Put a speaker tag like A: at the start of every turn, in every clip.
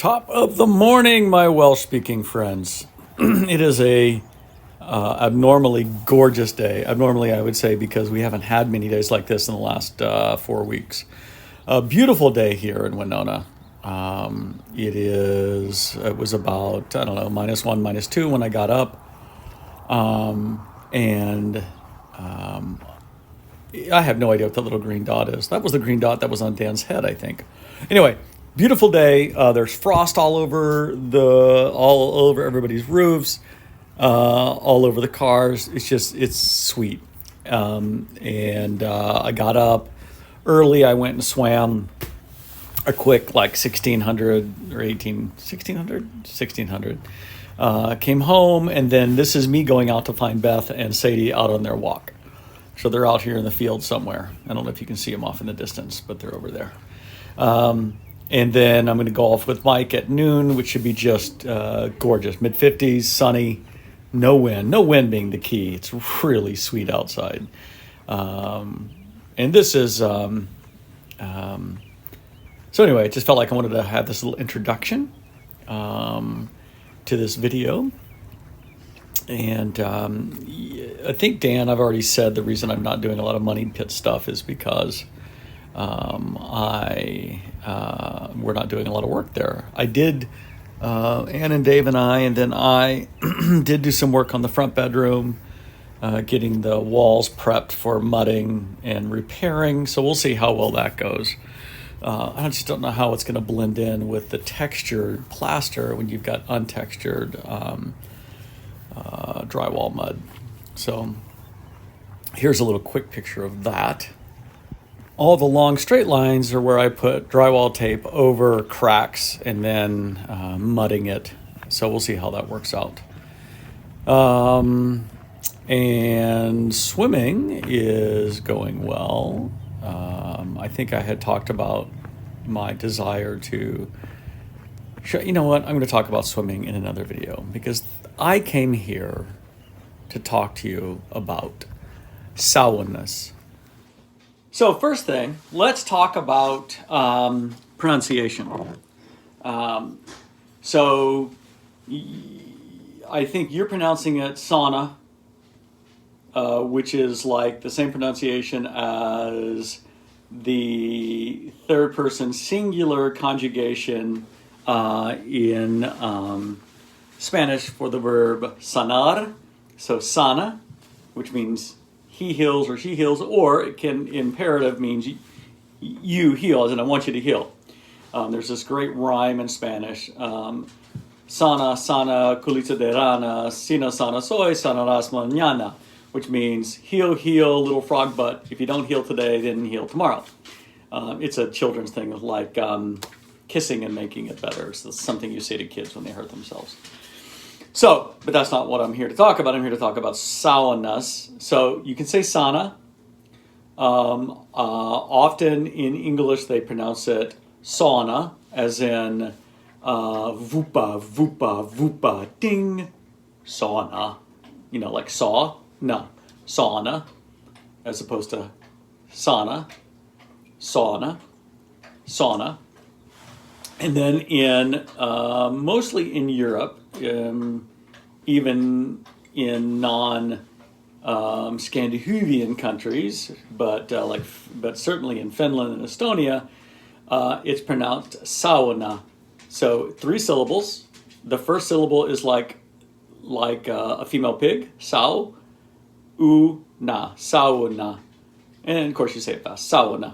A: Top of the morning, my Welsh-speaking friends. It is a abnormally gorgeous day. Abnormally, I would say, because we haven't had many days like this in the last 4 weeks. A beautiful day here in Winona. It was about, I don't know, -1, -2 when I got up. And I have no idea what that little green dot is. That was the green dot that was on Dan's head, I think. Anyway, beautiful day. There's frost all over everybody's roofs, all over the cars. It's sweet. I got up early. I went and swam a quick 1600 or 1600. Came home, and then this is me going out to find Beth and Sadie out on their walk. So they're out here in the field somewhere. I don't know if you can see them off in the distance, but they're over there. And then I'm going to golf with Mike at noon, which should be just gorgeous. Mid-50s, sunny, no wind. No wind being the key. It's really sweet outside. And this is... so anyway, I just felt like I wanted to have this little introduction to this video. And I think, Dan, I've already said the reason I'm not doing a lot of money pit stuff is because we're not doing a lot of work there. I did, Ann and Dave and I did do some work on the front bedroom, getting the walls prepped for mudding and repairing. So we'll see how well that goes. I just don't know how it's going to blend in with the textured plaster when you've got untextured drywall mud. So here's a little quick picture of that. All the long straight lines are where I put drywall tape over cracks and then mudding it. So we'll see how that works out. And swimming is going well. I think I had talked about my desire to you know what? I'm going to talk about swimming in another video because I came here to talk to you about Sow-u-nas. So first thing, let's talk about pronunciation. So I think you're pronouncing it Sawna, which is like the same pronunciation as the third person singular conjugation in Spanish for the verb sanar. So sana, which means he heals or she heals, or it can imperative means you heal, as in I want you to heal. There's this great rhyme in Spanish. Sana, sana, culita de rana, sina sana soy, sanarás mañana, which means heal, heal, little frog butt. If you don't heal today, then heal tomorrow. It's a children's thing, like kissing and making it better. So it's something you say to kids when they hurt themselves. So, but that's not what I'm here to talk about. I'm here to talk about Sow-u-nas. So you can say sana. Often in English they pronounce it Sawna, as in vupa, vupa, vupa, ding, Sawna. You know, like saw, no, sauna, as opposed to sauna, sauna, sauna. And then in mostly in Europe, even in non-Scandinavian countries, but certainly in Finland and Estonia, it's pronounced Sow-u-na. So 3 syllables. The first syllable is like a female pig, Sow-u-na, Sow-u-na. And of course you say it fast, Sow-u-na.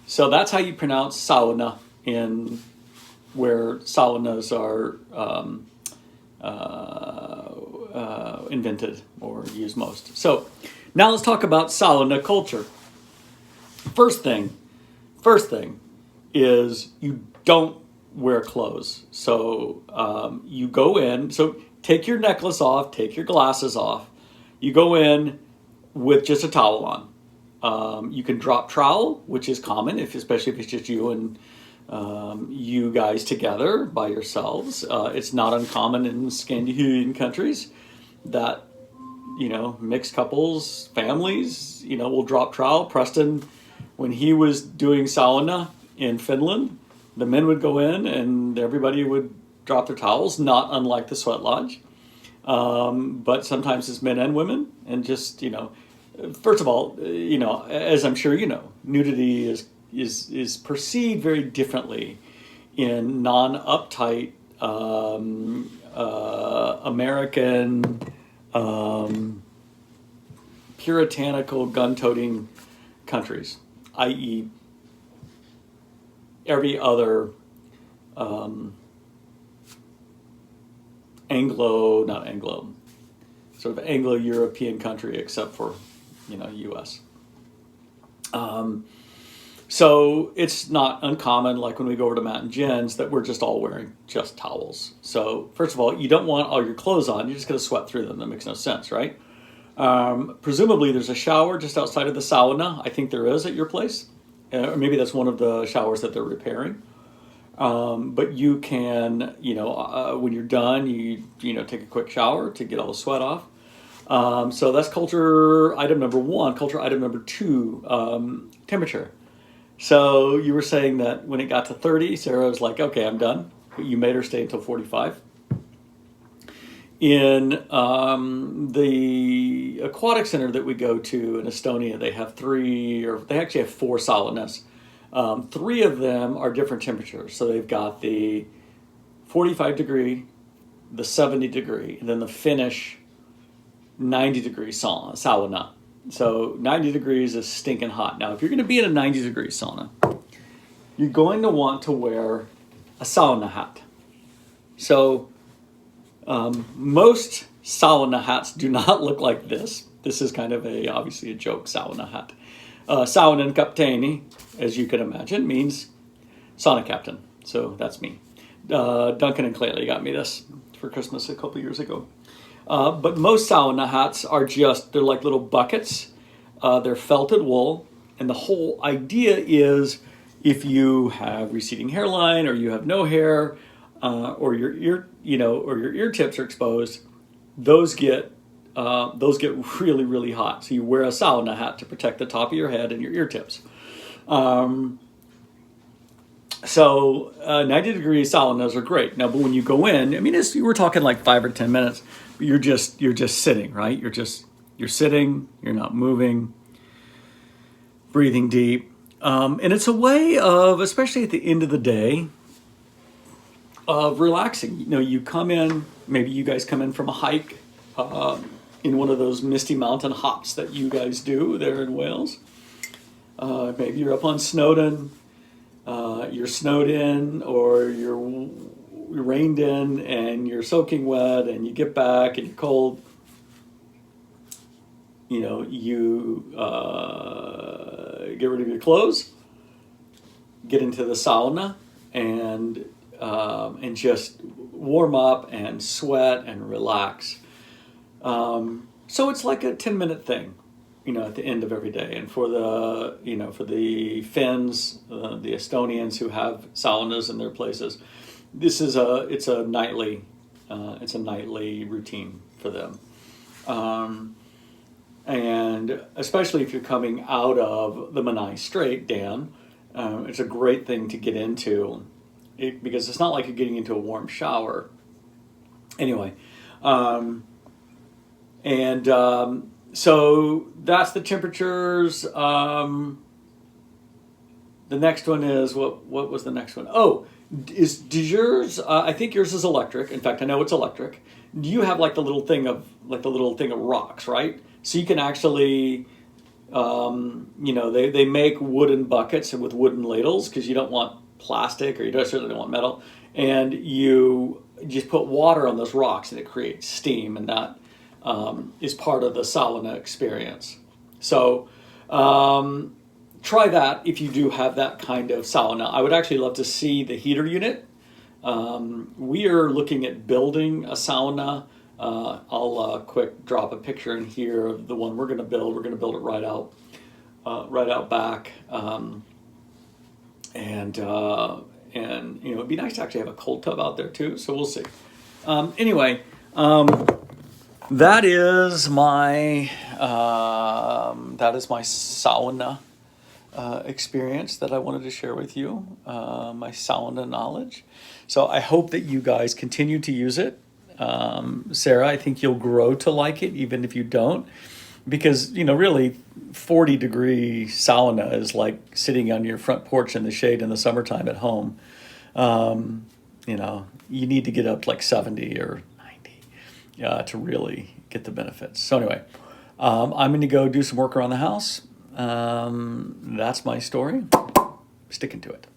A: So that's how you pronounce Sawna in where Sow-u-nas are invented or used most. So now let's talk about Sow-u-na culture. First thing is you don't wear clothes. So you go in, so take your necklace off, take your glasses off. You go in with just a towel on. You can drop trowel, which is common, especially if it's just you and you guys together by yourselves. It's not uncommon in Scandinavian countries that, mixed couples, families, will drop trowel. Preston, when he was doing sauna in Finland, the men would go in and everybody would drop their towels, not unlike the sweat lodge. But sometimes it's men and women, and just, first of all, as I'm sure you know, nudity is perceived very differently in non-uptight American puritanical gun-toting countries, i.e., every other sort of Anglo-European country except for, U.S. So it's not uncommon, like when we go over to Matt and Jen's, that we're just all wearing just towels. So first of all, you don't want all your clothes on. You're just going to sweat through them. That makes no sense, right? Presumably there's a shower just outside of the sauna. I think there is at your place. Or maybe that's one of the showers that they're repairing. But you can, when you're done, you take a quick shower to get all the sweat off. So that's culture item number one. Culture item number two, temperature. So you were saying that when it got to 30, Sarah was like, okay, I'm done. But you made her stay until 45. In the aquatic center that we go to in Estonia, they actually have 4 saunas. 3 of them are different temperatures. So they've got the 45 degree, the 70 degree, and then the Finnish 90 degree sauna. So 90 degrees is stinking hot. Now, if you're going to be in a 90 degree sauna, you're going to want to wear a sauna hat. So most sauna hats do not look like this. This is kind of obviously a joke sauna hat. Saunan kapteeni, as you can imagine, means sauna captain. So that's me. Duncan and Claylee got me this for Christmas a couple years ago. But most sauna hats they're like little buckets. They're felted wool. And the whole idea is if you have receding hairline or you have no hair, or your ear tips are exposed, those get really, really hot. So you wear a sauna hat to protect the top of your head and your ear tips. So 90 degree saunas are great. Now, but when you go in, we're talking like 5 or 10 minutes. But you're just sitting, right? You're sitting. You're not moving. Breathing deep, and it's a way of, especially at the end of the day, of relaxing. You come in. Maybe you guys come in from a hike in one of those misty mountain hops that you guys do there in Wales. Maybe you're up on Snowdon. You're snowed in, or you're rained in, and you're soaking wet, and you get back and you're cold. You get rid of your clothes, get into the sauna, and just warm up and sweat and relax. So it's like a 10-minute thing, at the end of every day. And for the Finns, the Estonians who have saunas in their places, it's a nightly routine for them. And especially if you're coming out of the Menai Strait, Dan, it's a great thing to get into because it's not like you're getting into a warm shower. Anyway, so that's the temperatures. The next one is, what was the next one? Oh, does yours? I think yours is electric. In fact, I know it's electric. Do you have like the little thing of rocks, right? So you can actually, they make wooden buckets and with wooden ladles because you don't want plastic, or you certainly don't want metal. And you just put water on those rocks and it creates steam, and that is part of the sauna experience. So try that if you do have that kind of sauna. I would actually love to see the heater unit. We are looking at building a sauna. I'll quick drop a picture in here of the one we're going to build. We're going to build it right out back, and it'd be nice to actually have a cold tub out there too. So we'll see. Anyway, that is my sauna experience that I wanted to share with you, my sauna knowledge. So I hope that you guys continue to use it. Sarah, I think you'll grow to like it even if you don't, because really 40-degree sauna is like sitting on your front porch in the shade in the summertime at home. You need to get up like 70 or 90 to really get the benefits. So anyway, I'm going to go do some work around the house. That's my story. Sticking to it.